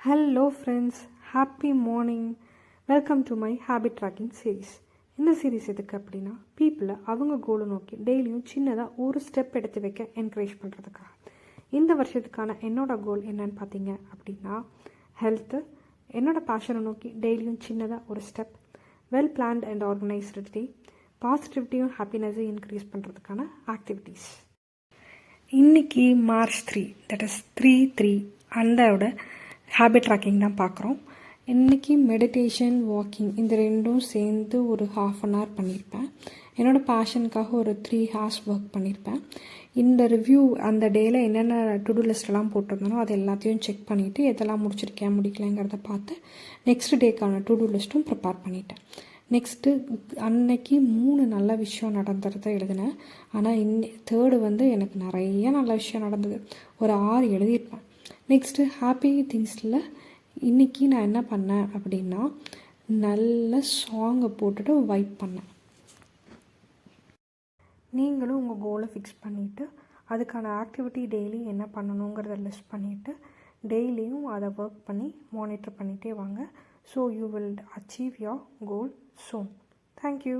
Hello friends, happy morning. Welcome to my habit tracking series. இந்த series எதுக்கு அப்படின்னா, பீப்புளை அவங்க கோலை நோக்கி டெய்லியும் சின்னதாக ஒரு ஸ்டெப் எடுத்து வைக்க என்கரேஜ் பண்ணுறதுக்காக. இந்த வருஷத்துக்கான என்னோடய கோல் என்னன்னு பார்த்தீங்க அப்படின்னா, ஹெல்த்து, என்னோடய பேஷனை நோக்கி டெய்லியும் சின்னதாக ஒரு step, well planned and organised day, பாசிட்டிவிட்டியும் ஹாப்பினஸையும் இன்க்ரீஸ் பண்ணுறதுக்கான ஆக்டிவிட்டீஸ். இன்றைக்கி March 3, தட் இஸ் 3/3 அந்தோட ஹேபிட் ட்ராக்கிங் தான் பார்க்குறோம். இன்றைக்கி மெடிடேஷன், வாக்கிங் இந்த ரெண்டும் சேர்ந்து ஒரு 1/2 hour பண்ணியிருப்பேன். என்னோடய பேஷனுக்காக ஒரு 3 hours ஒர்க் பண்ணியிருப்பேன். இந்த ரிவ்யூ அந்த டேயில் என்னென்ன டு-டூ லிஸ்ட்டெல்லாம் போட்டிருந்தனோ அது எல்லாத்தையும் செக் பண்ணிவிட்டு எதெல்லாம் முடிச்சிருக்கேன் முடிக்கலைங்கிறத பார்த்து நெக்ஸ்ட் டேக்கான டு-டூ லிஸ்ட்டும் ப்ரிப்பேர் பண்ணிட்டேன். நெக்ஸ்ட்டு அன்னைக்கு 3 நல்ல விஷயம் நடந்துறத எழுதினேன். ஆனால் தேர்டு எனக்கு நிறைய நல்ல விஷயம் நடந்தது. ஒரு 6 எழுதியிருப்பேன். நெக்ஸ்ட்டு ஹாப்பி திங்ஸில் இன்றைக்கி நான் என்ன பண்ணேன் அப்படின்னா, நல்ல சாங்கை போட்டுட்டு வைப் பண்ணேன். நீங்களும் உங்கள் கோலை ஃபிக்ஸ் பண்ணிவிட்டு அதுக்கான ஆக்டிவிட்டி டெய்லி என்ன பண்ணணுங்கிறத லிஸ்ட் பண்ணிவிட்டு டெய்லியும் அதை ஒர்க் பண்ணி மானிட்டர் பண்ணிகிட்டே வாங்க. So you will achieve your goal soon. Thank you.